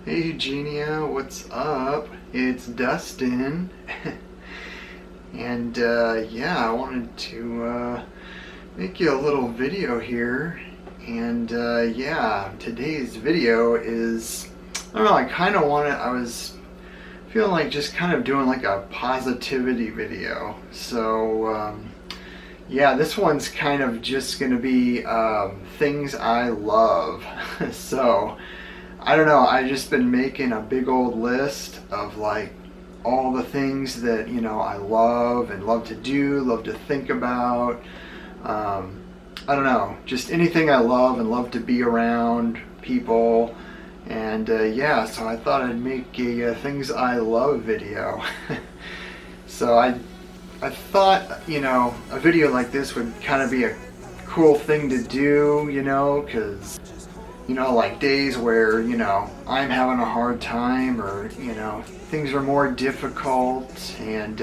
Hey Eugenia, what's up? It's Dustin. And yeah, I wanted to make you a little video here. And yeah, today's video is, I don't know, I was feeling like just kind of doing like a positivity video. So yeah, this one's kind of just going to be things I love. So I don't know, I've just been making a big old list of like all the things that, I love and love to do, love to think about. I don't know, just anything I love and love to be around people. And yeah, so I thought I'd make a things I love video. So I thought, a video like this would kind of be a cool thing to do, because like days where, I'm having a hard time or, things are more difficult and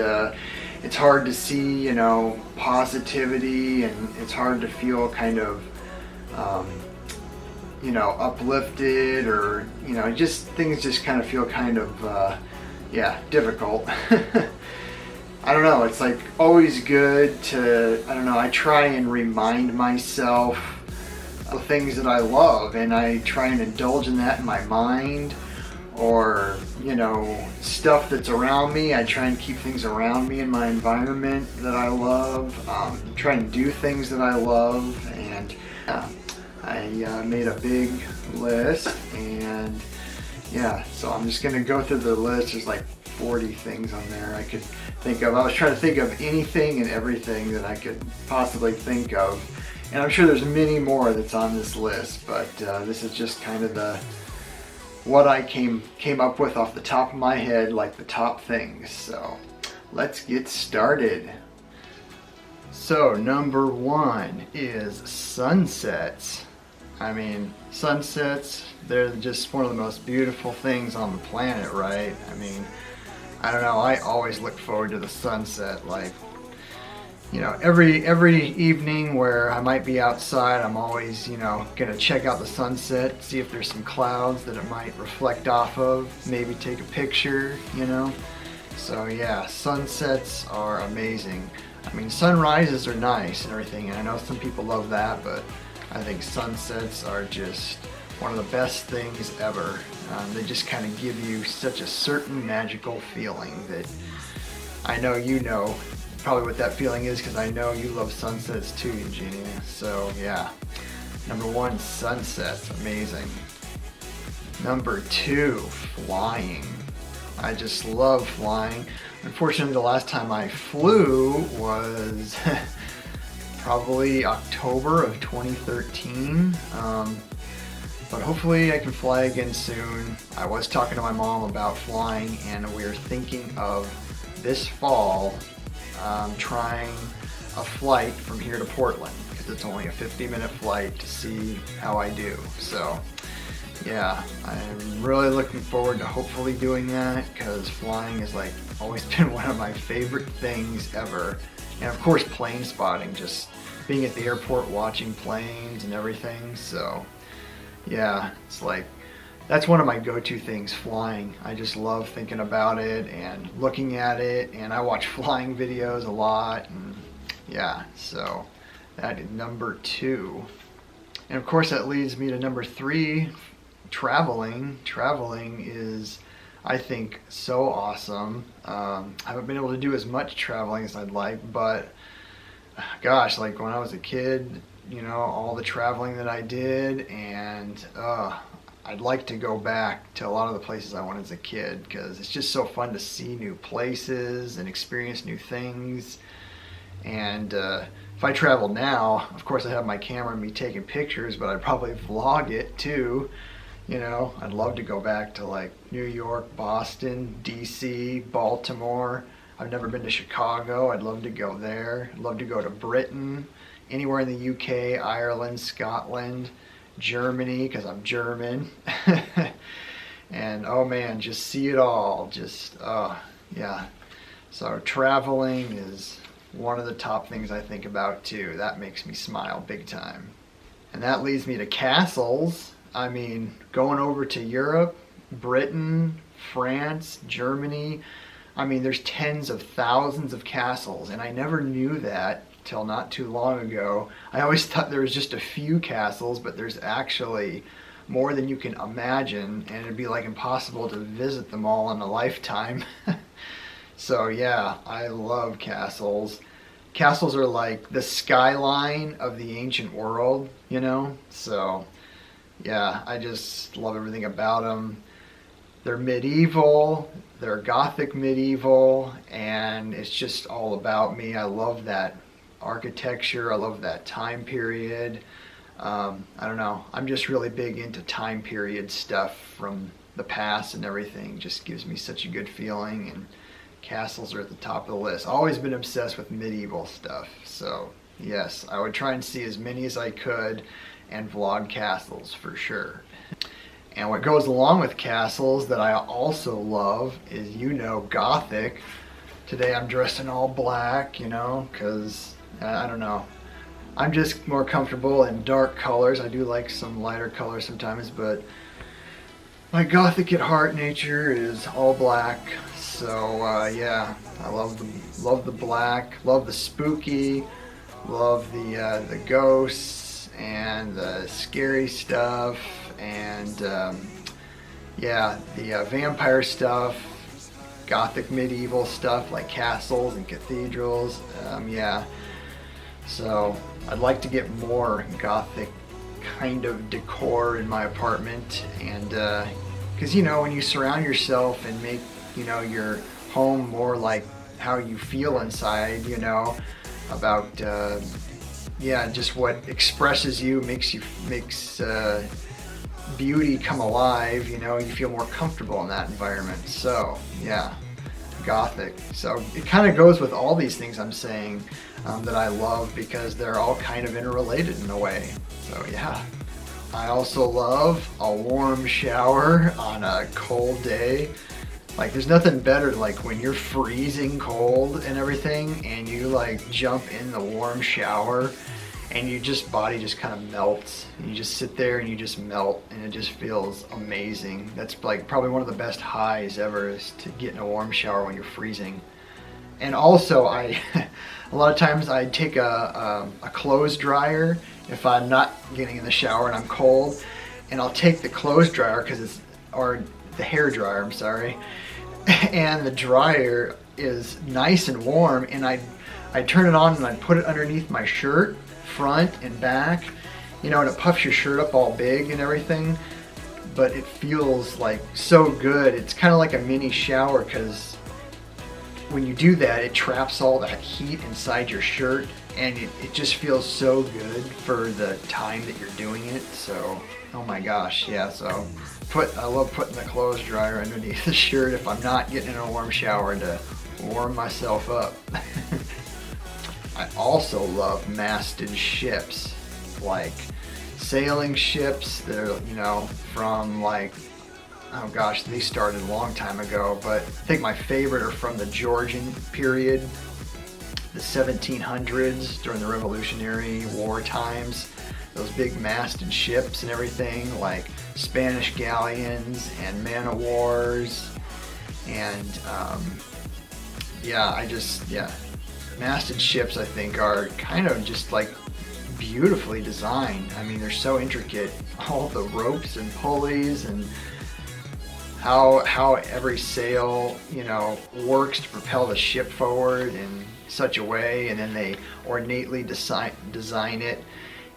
it's hard to see, positivity, and it's hard to feel kind of, uplifted, or, just things just kind of feel kind of, yeah, difficult. I don't know, it's like always good to, I don't know, I try and remind myself the things that I love, and I try and indulge in that in my mind, or stuff that's around me. I try and keep things around me in my environment that I love, try and do things that I love. And I made a big list, and yeah, so I'm just gonna go through the list. There's like 40 things on there I could think of. I was trying to think of anything and everything that I could possibly think of. And I'm sure there's many more that's on this list, but this is just kind of what I came up with off the top of my head, like the top things. So let's get started. So number one is sunsets. I mean, sunsets, they're just one of the most beautiful things on the planet, right? I mean, I don't know, I always look forward to the sunset. Like, every evening where I might be outside, I'm always, gonna check out the sunset, see if there's some clouds that it might reflect off of, maybe take a picture, So yeah, sunsets are amazing. I mean, sunrises are nice and everything, and I know some people love that, but I think sunsets are just one of the best things ever. They just kind of give you such a certain magical feeling that I know you know probably what that feeling is, because I know you love sunsets too, Eugenia. So yeah, number one, sunsets, amazing. Number two, flying. I just love flying. Unfortunately, the last time I flew was probably October of 2013. But hopefully I can fly again soon. I was talking to my mom about flying, and we're thinking of this fall trying a flight from here to Portland, because it's only a 50-minute flight, to see how I do. So yeah, I'm really looking forward to hopefully doing that, because flying has like always been one of my favorite things ever. And of course, plane spotting, just being at the airport watching planes and everything. So yeah, it's like, that's one of my go-to things, flying. I just love thinking about it and looking at it, and I watch flying videos a lot, and yeah, so that is number two. And of course that leads me to number three, traveling. Traveling is, I think, so awesome. I haven't been able to do as much traveling as I'd like, but gosh, like when I was a kid, all the traveling that I did, and I'd like to go back to a lot of the places I went as a kid, because it's just so fun to see new places and experience new things. And if I travel now, of course I have my camera and me taking pictures, but I'd probably vlog it too. I'd love to go back to like New York, Boston, DC, Baltimore. I've never been to Chicago. I'd love to go there. I'd love to go to Britain, anywhere in the UK, Ireland, Scotland, Germany, because I'm German. And oh man, just see it all. Just yeah. So traveling is one of the top things I think about too. That makes me smile big time. And that leads me to castles. I mean, going over to Europe, Britain, France, Germany. I mean, there's tens of thousands of castles, and I never knew that till not too long ago. I always thought there was just a few castles, but there's actually more than you can imagine, and it'd be like impossible to visit them all in a lifetime. So yeah, I love castles. Castles are like the skyline of the ancient world, you know? So yeah, I just love everything about them. They're medieval, they're Gothic medieval, and it's just all about me. I love that architecture, I love that time period. I don't know, I'm just really big into time period stuff from the past and everything. Just gives me such a good feeling, and castles are at the top of the list. Always been obsessed with medieval stuff, so yes, I would try and see as many as I could and vlog castles for sure. And what goes along with castles that I also love is, you know, Gothic. Today I'm dressed in all black, you know, because, I don't know, I'm just more comfortable in dark colors. I do like some lighter colors sometimes, but my Gothic at heart nature is all black. So yeah, I love the black, love the spooky, love the ghosts and the scary stuff, and yeah, the vampire stuff, Gothic medieval stuff like castles and cathedrals. Yeah, so I'd like to get more Gothic kind of decor in my apartment, and because you know, when you surround yourself and make, you know, your home more like how you feel inside, you know, about yeah, just what expresses you, makes beauty come alive, you know, you feel more comfortable in that environment. So yeah, Gothic. So it kind of goes with all these things I'm saying that I love, because they're all kind of interrelated in a way. So yeah. I also love a warm shower on a cold day. Like, there's nothing better, like when you're freezing cold and everything and you like jump in the warm shower and body just kind of melts, and you just sit there and you just melt, and it just feels amazing. That's like probably one of the best highs ever, is to get in a warm shower when you're freezing. And also a lot of times I take a clothes dryer if I'm not getting in the shower and I'm cold, and I'll take the clothes dryer, or the hair dryer, I'm sorry, and the dryer is nice and warm, and I turn it on and I put it underneath my shirt, front and back, you know, and it puffs your shirt up all big and everything, but it feels like so good. It's kind of like a mini shower, because when you do that, it traps all that heat inside your shirt, and it just feels so good for the time that you're doing it. So, oh my gosh, yeah, so I love putting the clothes dryer underneath the shirt if I'm not getting in a warm shower to warm myself up. I also love masted ships, like sailing ships that are, you know, from like, oh gosh, they started a long time ago, but I think my favorite are from the Georgian period, the 1700s, during the Revolutionary War times. Those big masted ships and everything, like Spanish galleons and man-of-wars, and yeah, masted ships I think are kind of just like beautifully designed. I mean, they're so intricate, all the ropes and pulleys, and how every sail, you know, works to propel the ship forward in such a way, and then they ornately design it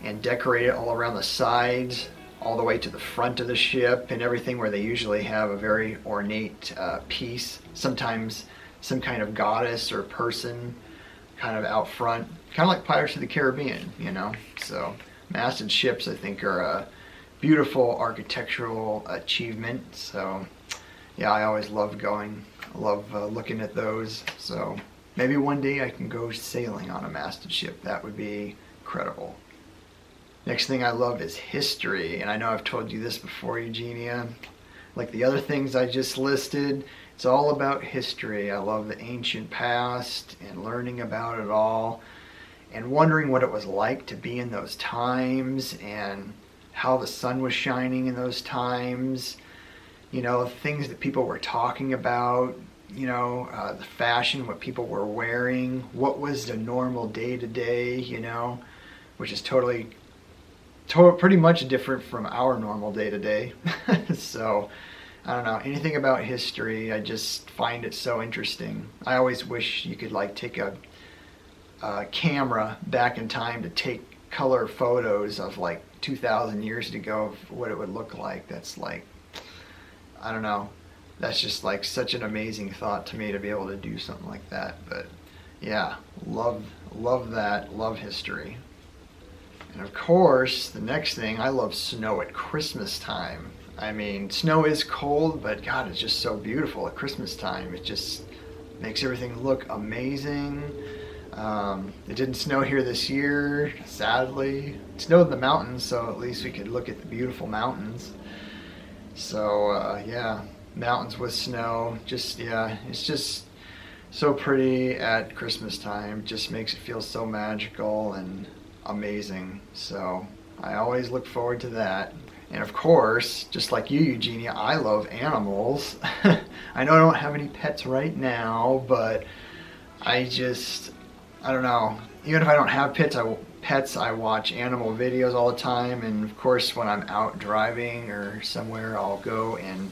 and decorate it all around the sides, all the way to the front of the ship and everything, where they usually have a very ornate piece, sometimes some kind of goddess or person kind of out front, kind of like Pirates of the Caribbean, you know. So masted ships I think are a beautiful architectural achievement. So yeah, I always love looking at those. So maybe one day I can go sailing on a masted ship. That would be incredible. Next thing I love is history, and I know I've told you this before, Eugenia. Like the other things I just listed, it's all about history. I love the ancient past and learning about it all and wondering what it was like to be in those times and how the sun was shining in those times, you know, things that people were talking about, you know, the fashion, what people were wearing, what was the normal day to day, you know, which is pretty much different from our normal day to day. So, I don't know, anything about history, I just find it so interesting. I always wish you could like take a camera back in time to take color photos of like 2,000 years ago of what it would look like. That's like, I don't know, that's just like such an amazing thought to me to be able to do something like that. But yeah, love that, love history. And of course, the next thing, I love snow at Christmas time. I mean, snow is cold, but God, it's just so beautiful at Christmas time. It just makes everything look amazing. It didn't snow here this year, sadly. It snowed in the mountains, so at least we could look at the beautiful mountains. So yeah, mountains with snow, just, yeah, it's just so pretty at Christmas time. It just makes it feel so magical and amazing. So I always look forward to that. And of course, just like you, Eugenia, I love animals. I know I don't have any pets right now, but I don't know. Even if I don't have pets, I watch animal videos all the time. And of course, when I'm out driving or somewhere, I'll go and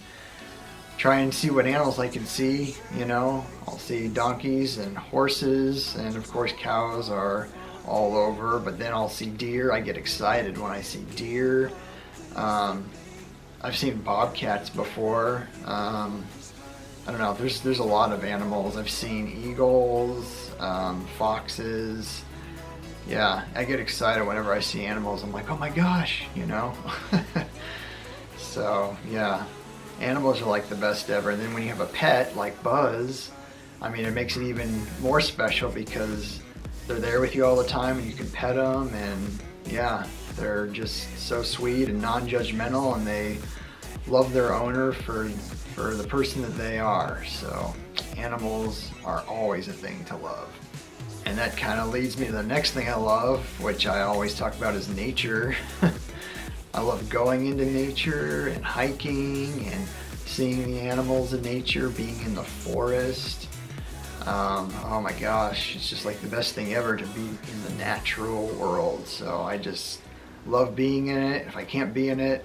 try and see what animals I can see. You know, I'll see donkeys and horses, and of course, cows are all over. But then I'll see deer. I get excited when I see deer. I've seen bobcats before. I don't know. There's a lot of animals. I've seen eagles, foxes. Yeah, I get excited whenever I see animals. I'm like, oh my gosh, you know. So yeah, animals are like the best ever. And then when you have a pet like Buzz, I mean, it makes it even more special because they're there with you all the time, and you can pet them, and yeah, they're just so sweet and non-judgmental, and they love their owner for the person that they are. So animals are always a thing to love. And that kind of leads me to the next thing I love, which I always talk about, is nature. I love going into nature and hiking and seeing the animals in nature, being in the forest. Oh my gosh, it's just like the best thing ever to be in the natural world. So I just love being in it. If I can't be in it,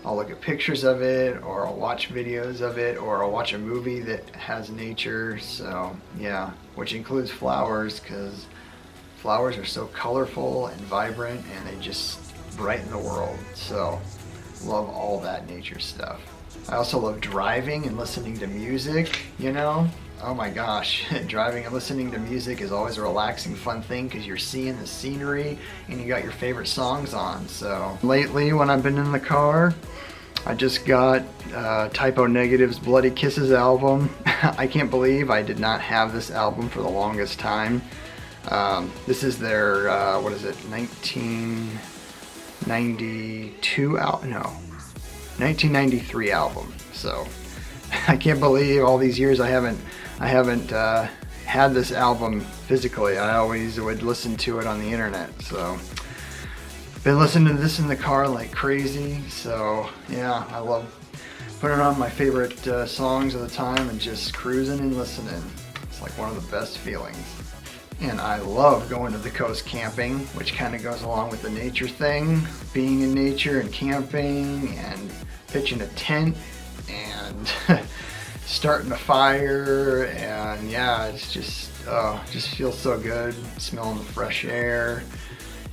I'll look at pictures of it, or I'll watch videos of it, or I'll watch a movie that has nature. So yeah, which includes flowers, because flowers are so colorful and vibrant, and they just brighten the world. So love all that nature stuff. I also love driving and listening to music, you know. Oh my gosh, driving and listening to music is always a relaxing, fun thing, because you're seeing the scenery and you got your favorite songs on. So lately, when I've been in the car, I just got Typo Negative's Bloody Kisses album. I can't believe I did not have this album for the longest time. This is their, 1992 album? No, 1993 album. So I can't believe all these years I haven't had this album physically. I always would listen to it on the internet. So been listening to this in the car like crazy. So yeah, I love putting on my favorite songs of the time and just cruising and listening. It's like one of the best feelings. And I love going to the coast camping, which kind of goes along with the nature thing. Being in nature and camping and pitching a tent and starting a fire, and yeah, it's just feels so good, smelling the fresh air,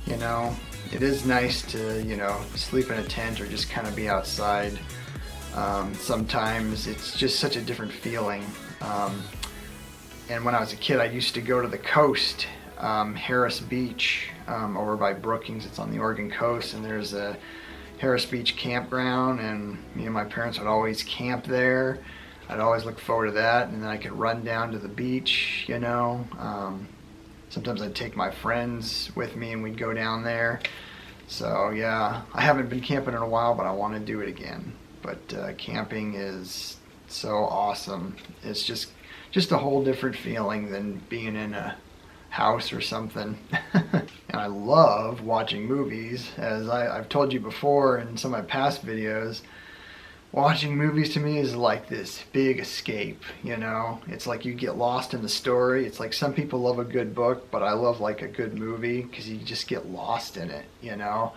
you know. It is nice to, you know, sleep in a tent or just kind of be outside. Sometimes it's just such a different feeling. And when I was a kid, I used to go to the coast, Harris Beach, over by Brookings. It's on the Oregon coast, and there's a Harris Beach campground, and me and my parents would always camp there. I'd always look forward to that, and then I could run down to the beach, you know. Sometimes I'd take my friends with me and we'd go down there. So yeah, I haven't been camping in a while, but I want to do it again. But camping is so awesome. It's just a whole different feeling than being in a house or something. And I love watching movies. As I've told you before in some of my past videos, Watching movies to me is like this big escape, you know? It's like you get lost in the story. It's like some people love a good book, but I love like a good movie because you just get lost in it, you know?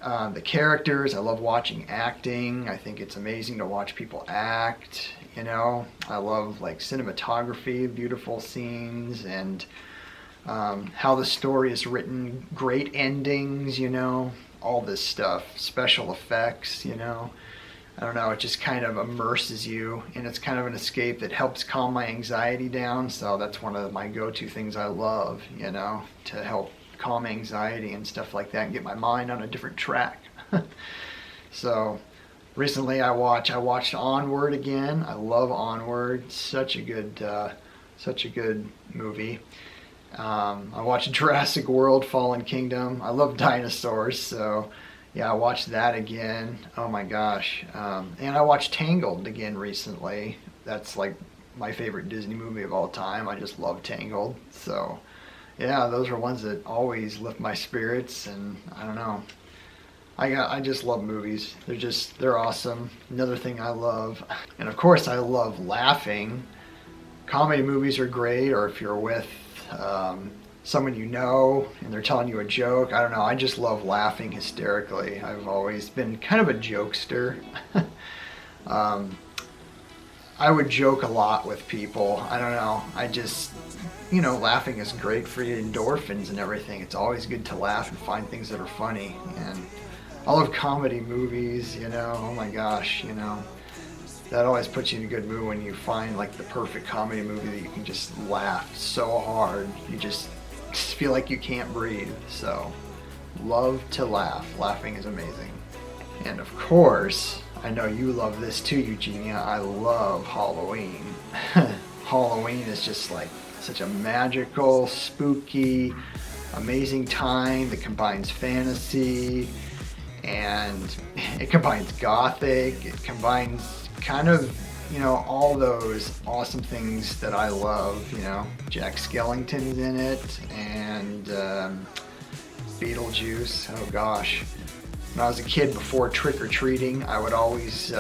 The characters, I love watching acting. I think it's amazing to watch people act, you know? I love like cinematography, beautiful scenes, and how the story is written, great endings, you know? All this stuff, special effects, you know? I don't know, it just kind of immerses you, and it's kind of an escape that helps calm my anxiety down. So that's one of my go-to things I love, you know, to help calm anxiety and stuff like that and get my mind on a different track. So recently I watched Onward again. I love Onward. Such a good movie. I watched Jurassic World: Fallen Kingdom. I love dinosaurs, so yeah, I watched that again. Oh my gosh. And I watched Tangled again recently. That's like my favorite Disney movie of all time. I just love Tangled. So yeah, those are ones that always lift my spirits, and I don't know. I just love movies. They're awesome. Another thing I love. And of course I love laughing. Comedy movies are great, or if you're with someone you know and they're telling you a joke. I don't know, I just love laughing hysterically. I've always been kind of a jokester. I would joke a lot with people. I don't know, I just, you know, laughing is great for your endorphins and everything. It's always good to laugh and find things that are funny. And I love comedy movies, you know. Oh my gosh, you know, that always puts you in a good mood when you find like the perfect comedy movie that you can just laugh so hard you just feel like you can't breathe. So love to laugh. Laughing is amazing. And of course, I know you love this too, Eugenia. I love Halloween. Halloween is just like such a magical, spooky, amazing time that combines fantasy, and it combines Gothic. It combines kind of, you know, all those awesome things that I love, you know. Jack Skellington's in it, and Beetlejuice. Oh gosh. When I was a kid, before trick-or-treating, I would always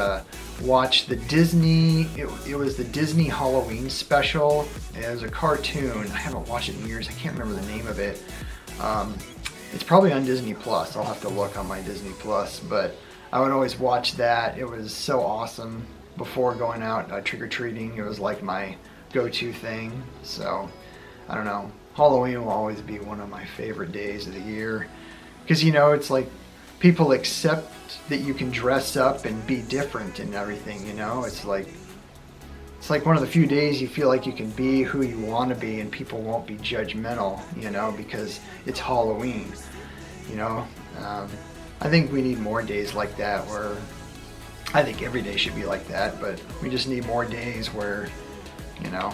watch the Disney, it was the Disney Halloween special. It was a cartoon. I haven't watched it in years. I can't remember the name of it. It's probably on Disney Plus. I'll have to look on my Disney Plus, but I would always watch that. It was so awesome. Before going out trick-or-treating, it was like my go-to thing. So I don't know, Halloween will always be one of my favorite days of the year, because, you know, it's like people accept that you can dress up and be different and everything, you know. It's like one of the few days you feel like you can be who you want to be and people won't be judgmental, you know, because it's Halloween, you know. I think we need more days like that, where I think every day should be like that, but we just need more days where, you know,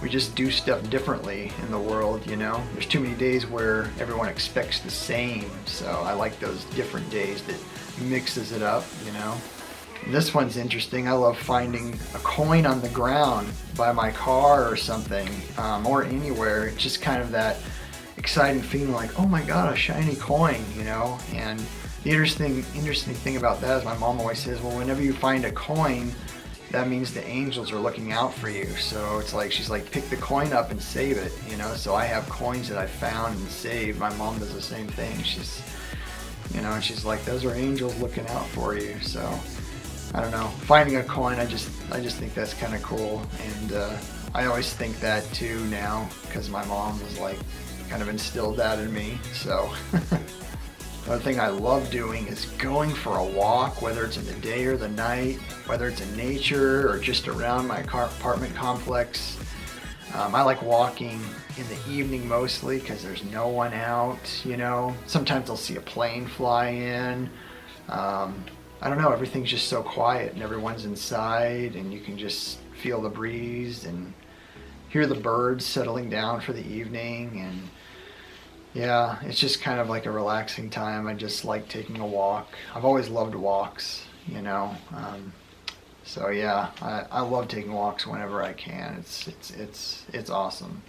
we just do stuff differently in the world, you know. There's too many days where everyone expects the same, so I like those different days that mixes it up, you know. And this one's interesting. I love finding a coin on the ground by my car or something, or anywhere. It's just kind of that exciting feeling like, oh my god, a shiny coin, you know. And the interesting thing about that is my mom always says, well, whenever you find a coin, that means the angels are looking out for you. So it's like, she's like, pick the coin up and save it, you know. So I have coins that I found and saved. My mom does the same thing. She's, you know, and she's like, those are angels looking out for you. So I don't know, finding a coin, I just think that's kind of cool. And I always think that too now, because my mom was like, kind of instilled that in me. So another thing I love doing is going for a walk, whether it's in the day or the night, whether it's in nature or just around my apartment complex. I like walking in the evening mostly because there's no one out, you know. Sometimes I'll see a plane fly in. I don't know, everything's just so quiet and everyone's inside, and you can just feel the breeze and hear the birds settling down for the evening. And yeah, it's just kind of like a relaxing time. I just like taking a walk. I've always loved walks, you know. So yeah, I love taking walks whenever I can. It's awesome.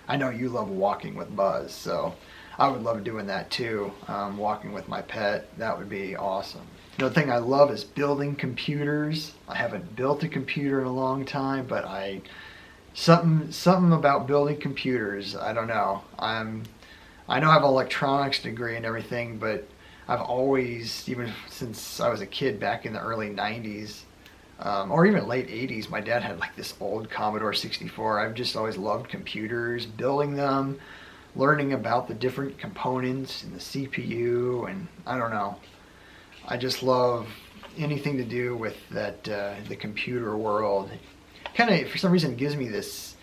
I know you love walking with Buzz, so I would love doing that too. Walking with my pet, that would be awesome. Another thing I love is building computers. I haven't built a computer in a long time, but something about building computers. I don't know. I know I have an electronics degree and everything, but I've always, even since I was a kid back in the early 90s, or even late 80s, my dad had like this old Commodore 64. I've just always loved computers, building them, learning about the different components in the CPU, and I don't know. I just love anything to do with that, the computer world. Kind of, for some reason, it gives me this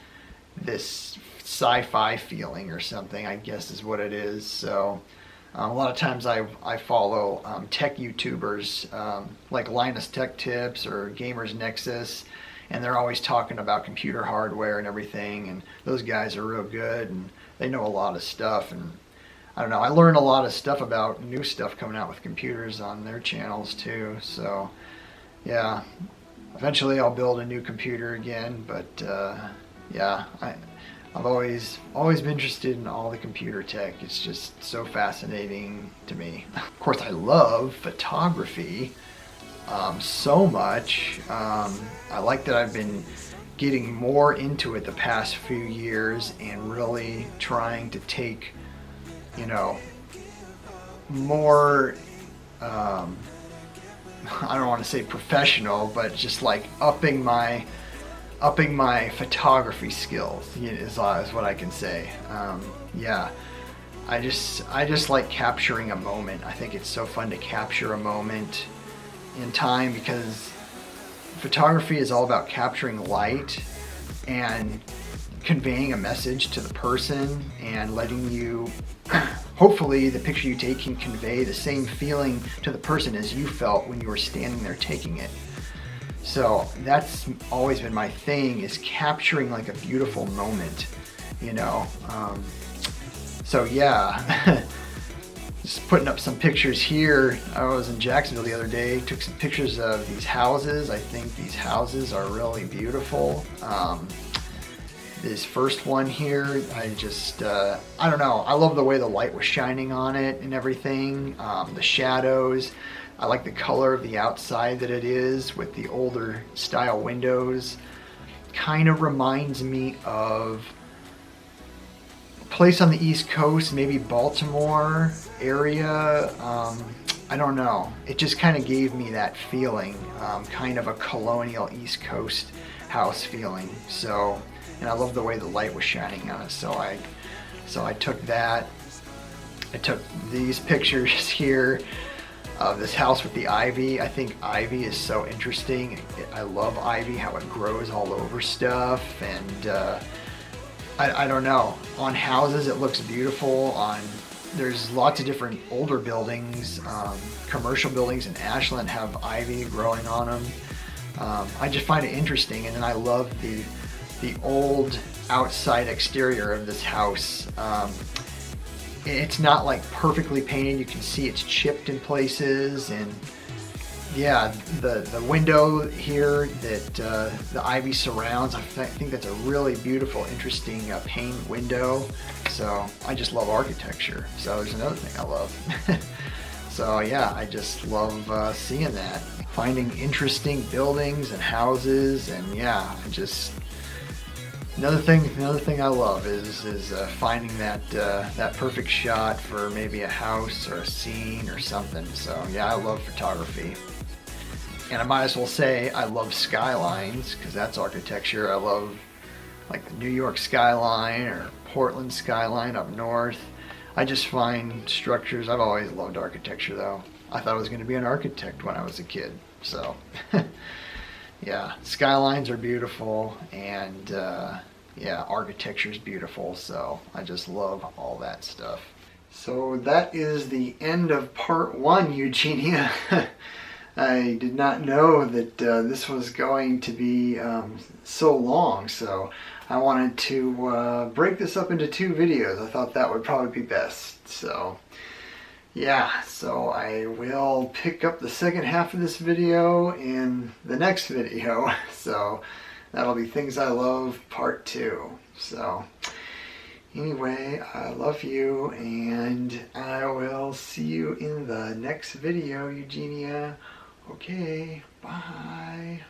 sci-fi feeling or something, I guess is what it is. So a lot of times I follow tech YouTubers like Linus Tech Tips or Gamers Nexus, and they're always talking about computer hardware and everything, and those guys are real good and they know a lot of stuff. And I don't know, I learn a lot of stuff about new stuff coming out with computers on their channels too. So yeah, eventually I'll build a new computer again, but yeah, I've always been interested in all the computer tech. It's just so fascinating to me. Of course, I love photography so much. I like that I've been getting more into it the past few years and really trying to take, you know, more, I don't want to say professional, but just like upping my photography skills is what I can say. Yeah, I just like capturing a moment. I think it's so fun to capture a moment in time, because photography is all about capturing light and conveying a message to the person and letting you, hopefully the picture you take can convey the same feeling to the person as you felt when you were standing there taking it. So that's always been my thing, is capturing like a beautiful moment, you know. So yeah, just putting up some pictures here. I was in Jacksonville the other day, took some pictures of these houses. I think these houses are really beautiful. This first one here, I don't know, I love the way the light was shining on it and everything, the shadows. I like the color of the outside that it is with the older style windows. Kind of reminds me of a place on the East Coast, maybe Baltimore area. I don't know. It just kind of gave me that feeling, kind of a colonial East Coast house feeling. So, and I love the way the light was shining on it. So I took that. I took these pictures here of this house with the ivy. I think ivy is so interesting. I love ivy, how it grows all over stuff, and I don't know. On houses it looks beautiful. There's lots of different older buildings, commercial buildings in Ashland have ivy growing on them. I just find it interesting, and then I love the old outside exterior of this house. It's not like perfectly painted. You can see it's chipped in places, and yeah, the window here that the ivy surrounds, I think that's a really beautiful, interesting pane window. So I just love architecture. So there's another thing I love. So yeah, I just love seeing that, finding interesting buildings and houses, and yeah, Another thing I love is finding that perfect shot for maybe a house or a scene or something. So yeah, I love photography, and I might as well say I love skylines, because that's architecture. I love like the New York skyline or Portland skyline up north. I just find structures. I've always loved architecture, though. I thought I was going to be an architect when I was a kid. So. Yeah, skylines are beautiful, and yeah, architecture is beautiful, so I just love all that stuff. So that is the end of part one, Eugenia. I did not know that this was going to be so long, so I wanted to break this up into 2 videos. I thought that would probably be best. So yeah, so I will pick up the second half of this video in the next video. So that'll be Things I Love Part 2. So Anyway, I love you, and I will see you in the next video, Eugenia. Okay, bye.